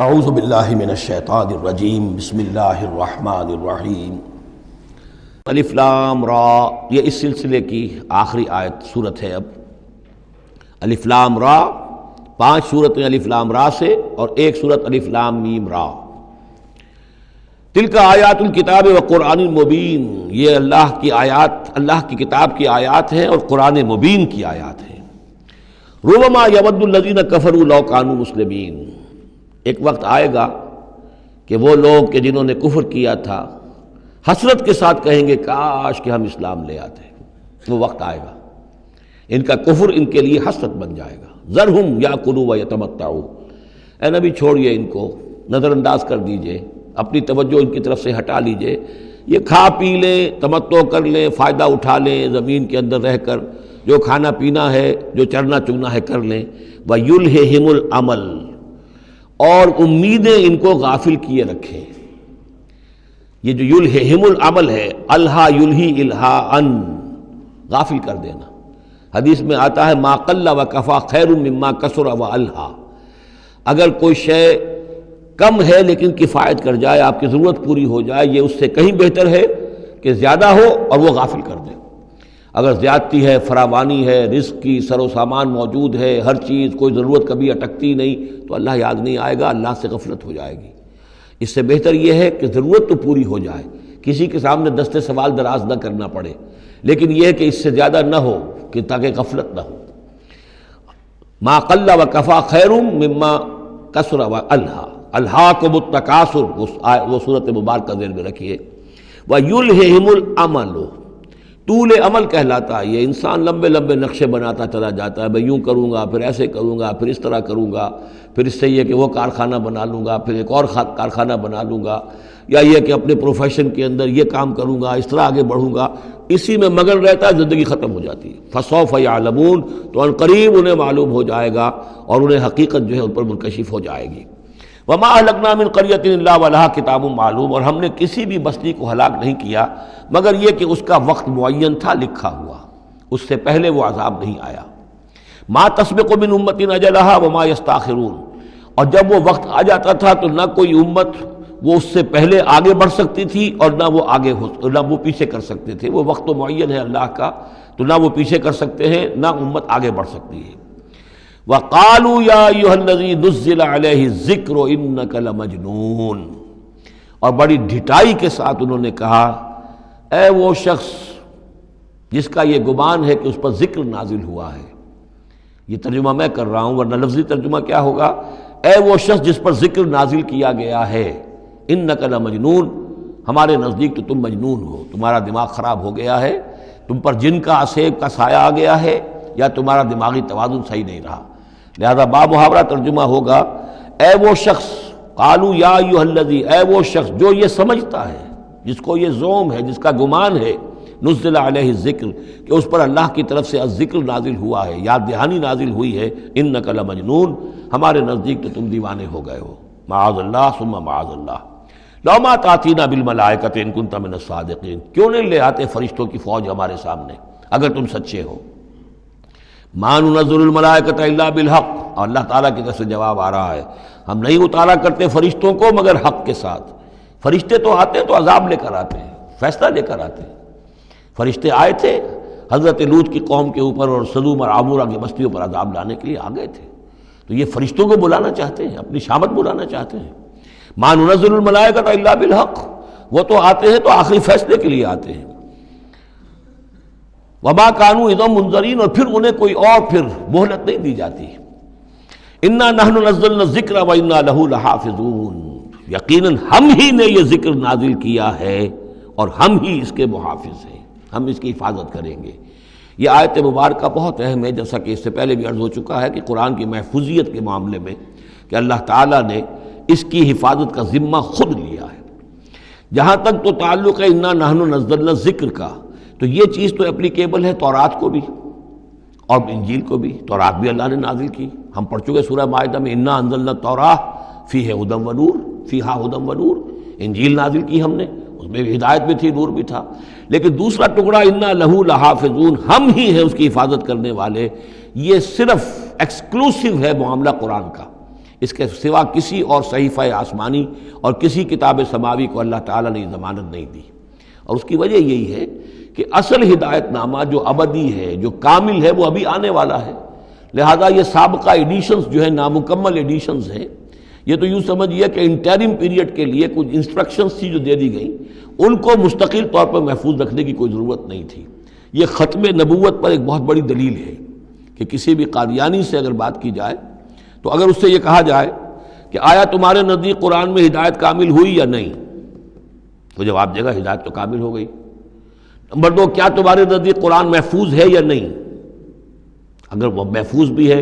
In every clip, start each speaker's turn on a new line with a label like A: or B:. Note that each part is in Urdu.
A: اعوذ باللہ من الشیطان الرجیم بسم اللہ الرحمن الرحیم الف لام را، یہ اس سلسلے کی آخری آیت سورت ہے۔ اب الف لام را، 5 سورتیں الف لام را سے اور ایک سورت الف لام میم را۔ تلک آیات الکتاب و قرآن مبین، یہ اللہ کی آیات، اللہ کی کتاب کی آیات ہیں اور قرآن مبین کی آیات ہیں۔ ربما یود الذین کفروا لو کانوا مسلمین، ایک وقت آئے گا کہ وہ لوگ کہ جنہوں نے کفر کیا تھا حسرت کے ساتھ کہیں گے کاش کہ ہم اسلام لے آتے۔ وہ وقت آئے گا، ان کا کفر ان کے لیے حسرت بن جائے گا۔ ذرہم یاکلوا ویتمتعوا، اے نبی چھوڑیے ان کو، نظر انداز کر دیجئے، اپنی توجہ ان کی طرف سے ہٹا لیجئے، یہ کھا پی لیں، تمتع کر لیں، فائدہ اٹھا لیں، زمین کے اندر رہ کر جو کھانا پینا ہے، جو چرنا چگنا ہے کر لیں۔ وَيُلْهِهِمُ الْعَمَلُ، اور امیدیں ان کو غافل کیے رکھیں۔ یہ جو یلہہم العمل ہے، الہا یلہی الہاءً، غافل کر دینا۔ حدیث میں آتا ہے ما قل و کفا خیر مما کثر و الہا، اگر کوئی شے کم ہے لیکن کفایت کر جائے، آپ کی ضرورت پوری ہو جائے، یہ اس سے کہیں بہتر ہے کہ زیادہ ہو اور وہ غافل کر دے۔ اگر زیادتی ہے، فراوانی ہے، رزق کی سر و سامان موجود ہے، ہر چیز، کوئی ضرورت کبھی اٹکتی نہیں، تو اللہ یاد نہیں آئے گا، اللہ سے غفلت ہو جائے گی۔ اس سے بہتر یہ ہے کہ ضرورت تو پوری ہو جائے، کسی کے سامنے دست سوال دراز نہ کرنا پڑے، لیکن یہ ہے کہ اس سے زیادہ نہ ہو کہ تاکہ غفلت نہ ہو۔ ما قل و کفا خیر مما کثر و الہا، الہاکم التکاثر، وہ صورت مبارکہ ذہن میں رکھیے۔ وَيُلْهِهِمُ الْعَمَلُ، طول عمل کہلاتا ہے، یہ انسان لمبے لمبے نقشے بناتا چلا جاتا ہے، میں یوں کروں گا، پھر ایسے کروں گا، پھر اس طرح کروں گا، پھر اس سے یہ کہ وہ کارخانہ بنا لوں گا، پھر ایک اور کارخانہ بنا لوں گا، یا یہ کہ اپنے پروفیشن کے اندر یہ کام کروں گا، اس طرح آگے بڑھوں گا، اسی میں مگن رہتا ہے، زندگی ختم ہو جاتی ہے۔ فسوف یعلمون، تو ان قریب انہیں معلوم ہو جائے گا اور انہیں حقیقت جو ہے ان پر منکشف ہو جائے گی۔ وما اہلکنا من قریۃ الا ولہا کتاب معلوم، اور ہم نے کسی بھی بستی کو ہلاک نہیں کیا مگر یہ کہ اس کا وقت معین تھا لکھا ہوا، اس سے پہلے وہ عذاب نہیں آیا۔ ما تسبق من امت اجلہا وما یستاخرون، اور جب وہ وقت آ جاتا تھا تو نہ کوئی امت وہ اس سے پہلے آگے بڑھ سکتی تھی اور نہ وہ پیچھے کر سکتے تھے۔ وہ وقت تو معین ہے اللہ کا، تو نہ وہ پیچھے کر سکتے ہیں نہ امت آگے بڑھ سکتی ہے۔ وَقَالُوا يَا أَيُّهَا الَّذِي نُزِّلَ عَلَيْهِ الذِّكْرُ إِنَّكَ لَمَجْنُونَ، اور بڑی ڈھٹائی کے ساتھ انہوں نے کہا اے وہ شخص جس کا یہ گمان ہے کہ اس پر ذکر نازل ہوا ہے۔ یہ ترجمہ میں کر رہا ہوں، ورنہ لفظی ترجمہ کیا ہوگا؟ اے وہ شخص جس پر ذکر نازل کیا گیا ہے، إِنَّكَ لَمَجْنُونَ، ہمارے نزدیک تو تم مجنون ہو، تمہارا دماغ خراب ہو گیا ہے، تم پر جن کا عصیب کا سایہ آ گیا ہے، یا تمہارا دماغی توازن صحیح نہیں رہا۔ لہذا بامحاورہ ترجمہ ہوگا اے وہ شخص، قالوا یا ایھا الذی، اے وہ شخص جو یہ سمجھتا ہے، جس کو یہ زوم ہے، جس کا گمان ہے، نزل علیہ الذکر، کہ اس پر اللہ کی طرف سے الذکر نازل ہوا ہے، یاد دہانی نازل ہوئی ہے، انک لمجنون، ہمارے نزدیک تو تم دیوانے ہو گئے ہو۔ معاذ اللہ ثم معاذ اللہ، لو ما تاتینا بالملائکۃ ان کنت من الصادقین، کیوں نہیں لے آتے فرشتوں کی فوج ہمارے سامنے اگر تم سچے ہو۔ ما ننزل الملائکۃ الا بالحق، اور اللہ تعالیٰ کی طرف سے جواب آ رہا ہے ہم نہیں اتارا کرتے فرشتوں کو مگر حق کے ساتھ۔ فرشتے تو آتے ہیں تو عذاب لے کر آتے ہیں، فیصلہ لے کر آتے ہیں۔ فرشتے آئے تھے حضرت لوط کی قوم کے اوپر اور سدوم اور عمورہ کی بستیوں پر عذاب لانے کے لیے آ گئے تھے، تو یہ فرشتوں کو بلانا چاہتے ہیں، اپنی شامت بلانا چاہتے ہیں۔ ما ننزل الملائکۃ الا بالحق، وہ تو آتے ہیں تو آخری فیصلے کے لیے آتے ہیں۔ وما کانوا اذا منذرین، اور پھر انہیں کوئی اور پھر مہلت نہیں دی جاتی۔ انا نحن نزلنا الذکر وانا لہ لحافظون، یقیناً ہم ہی نے یہ ذکر نازل کیا ہے اور ہم ہی اس کے محافظ ہیں، ہم اس کی حفاظت کریں گے۔ یہ آیت مبارکہ بہت اہم ہے، جیسا کہ اس سے پہلے بھی عرض ہو چکا ہے کہ قرآن کی محفوظیت کے معاملے میں کہ اللہ تعالیٰ نے اس کی حفاظت کا ذمہ خود لیا ہے۔ جہاں تک تو تعلق ہے انا نحن نزلنا الذکر کا، تو یہ چیز تو اپلیکیبل ہے تورات کو بھی اور انجیل کو بھی۔ تورات بھی اللہ نے نازل کی، ہم پڑھ چکے سورہ مائدہ میں انا انزلنا التوراۃ فیہا ھدی ونور، فیہا ھدی ونور۔ انجیل نازل کی ہم نے، اس میں بھی ہدایت بھی تھی، نور بھی تھا۔ لیکن دوسرا ٹکڑا انا لہ لحافظون، ہم ہی ہیں اس کی حفاظت کرنے والے، یہ صرف ایکسکلوسیو ہے معاملہ قرآن کا۔ اس کے سوا کسی اور صحیفہ آسمانی اور کسی کتاب سماوی کو اللہ تعالیٰ نے ضمانت نہیں دی۔ اور اس کی وجہ یہی ہے کہ اصل ہدایت نامہ جو ابدی ہے، جو کامل ہے، وہ ابھی آنے والا ہے۔ لہذا یہ سابقہ ایڈیشنز جو ہیں، نامکمل ایڈیشنز ہیں، یہ تو یوں سمجھیے کہ انٹرم پیریڈ کے لیے کچھ انسٹرکشنز تھی جو دے دی گئیں، ان کو مستقل طور پر محفوظ رکھنے کی کوئی ضرورت نہیں تھی۔ یہ ختم نبوت پر ایک بہت بڑی دلیل ہے کہ کسی بھی قادیانی سے اگر بات کی جائے تو اگر اس سے یہ کہا جائے کہ آیا تمہارے نزدیک قرآن میں ہدایت کامل ہوئی یا نہیں، تو جواب دے گا ہدایت تو کامل ہو گئی۔ نمبر 2، کیا تمہارے نزدیک قرآن محفوظ ہے یا نہیں؟ اگر وہ محفوظ بھی ہے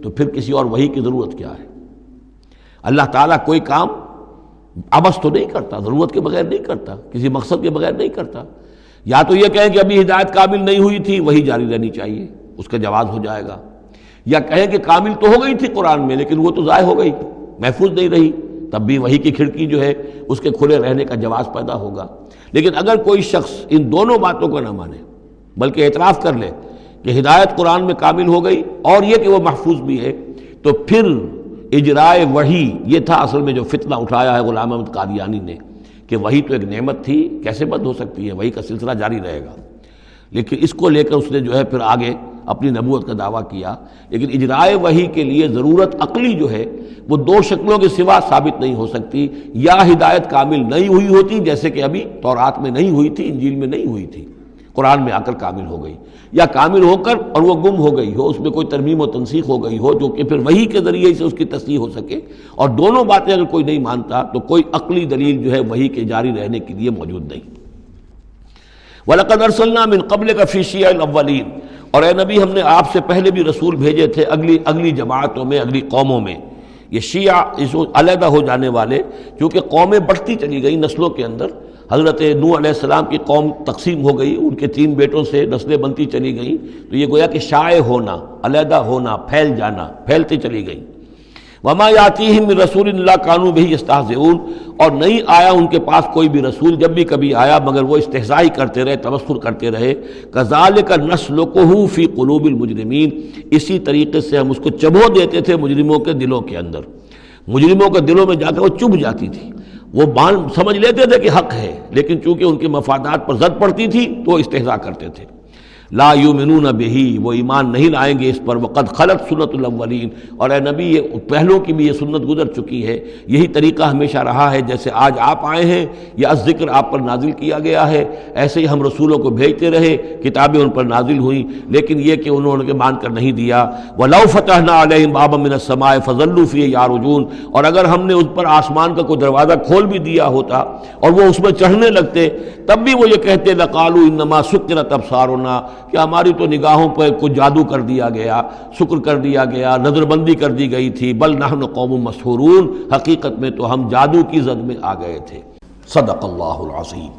A: تو پھر کسی اور وحی کی ضرورت کیا ہے؟ اللہ تعالیٰ کوئی کام عبث تو نہیں کرتا، ضرورت کے بغیر نہیں کرتا، کسی مقصد کے بغیر نہیں کرتا۔ یا تو یہ کہیں کہ ابھی ہدایت کامل نہیں ہوئی تھی، وہی جاری رہنی چاہیے، اس کا جواز ہو جائے گا۔ یا کہیں کہ کامل تو ہو گئی تھی قرآن میں لیکن وہ تو ضائع ہو گئی، محفوظ نہیں رہی، تب بھی وحی کی کھڑکی جو ہے اس کے کھلے رہنے کا جواز پیدا ہوگا۔ لیکن اگر کوئی شخص ان دونوں باتوں کو نہ مانے بلکہ اعتراف کر لے کہ ہدایت قرآن میں کامل ہو گئی اور یہ کہ وہ محفوظ بھی ہے، تو پھر اجرائے وحی، یہ تھا اصل میں جو فتنہ اٹھایا ہے غلام احمد قادیانی نے، کہ وحی تو ایک نعمت تھی، کیسے بند ہو سکتی ہے، وحی کا سلسلہ جاری رہے گا۔ لیکن اس کو لے کر اس نے جو ہے پھر آگے اپنی نبوت کا دعویٰ کیا۔ لیکن اجرائے وحی کے لیے ضرورت عقلی جو ہے وہ دو شکلوں کے سوا ثابت نہیں ہو سکتی، یا ہدایت کامل نہیں ہوئی ہوتی جیسے کہ ابھی تورات میں نہیں ہوئی تھی، انجیل میں نہیں ہوئی تھی، قرآن میں آ کر کامل ہو گئی، یا کامل ہو کر اور وہ گم ہو گئی ہو، اس میں کوئی ترمیم و تنسیخ ہو گئی ہو جو کہ پھر وحی کے ذریعے سے اس کی تصحیح ہو سکے۔ اور دونوں باتیں اگر کوئی نہیں مانتا تو کوئی عقلی دلیل جو ہے وحی کے جاری رہنے کے لیے موجود نہیں۔ وَلَقَدْ أَرْسَلْنَا مِن قَبْلِكَ فِي شِيَعِ الْأَوَّلِينَ، اور اے نبی ہم نے آپ سے پہلے بھی رسول بھیجے تھے اگلی جماعتوں میں، اگلی قوموں میں۔ یہ شیعہ اس علیحدہ ہو جانے والے، کیونکہ قومیں بڑھتی چلی گئیں نسلوں کے اندر۔ حضرت نوح علیہ السلام کی قوم تقسیم ہو گئی، ان کے 3 بیٹوں سے نسلیں بنتی چلی گئیں، تو یہ گویا کہ شائع ہونا، علیحدہ ہونا، پھیل جانا، پھیلتی چلی گئیں۔ وما یاتیہم من رسول الا کانوا بہ یستہزئون، اور نہیں آیا ان کے پاس کوئی بھی رسول، جب بھی کبھی آیا مگر وہ استہزاء کرتے رہے، تبصر کرتے رہے۔ کذالک نسلکہ فی قلوب المجرمین، اسی طریقے سے ہم اس کو چبھو دیتے تھے مجرموں کے دلوں کے اندر۔ مجرموں کے دلوں میں جا کر وہ چبھ جاتی تھی، وہ سمجھ لیتے تھے کہ حق ہے، لیکن چونکہ ان کے مفادات پر زد پڑتی تھی تو وہ استہزاء کرتے تھے۔ لا یؤمنون بہ، وہ ایمان نہیں لائیں گے اس پر۔ وقد خلت سنت الاولین، اور اے نبی یہ پہلوں کی بھی یہ سنت گزر چکی ہے، یہی طریقہ ہمیشہ رہا ہے، جیسے آج آپ آئے ہیں یا ذکر آپ پر نازل کیا گیا ہے، ایسے ہی ہم رسولوں کو بھیجتے رہے، کتابیں ان پر نازل ہوئیں، لیکن یہ کہ انہوں نے مان کر نہیں دیا۔ وَلَوْ فَتَحْنَا عَلَيْهِمْ بَابًا مِّنَ السَّمَاءِ فَظَلُّوا فِيهِ يَعْرُجُونَ، اور اگر ہم نے ان پر آسمان کا کوئی دروازہ کھول بھی دیا ہوتا اور وہ اس میں چڑھنے لگتے، تب بھی وہ یہ کہتے لَقَالُوا إِنَّمَا سُكِّرَتْ أَبْصَارُنَا، کہ ہماری تو نگاہوں پر کچھ جادو کر دیا گیا، شکر کر دیا گیا، نظر بندی کر دی گئی تھی۔ بل نحن قوم مسحورون، حقیقت میں تو ہم جادو کی زد میں آ گئے تھے۔ صدق اللہ العظیم۔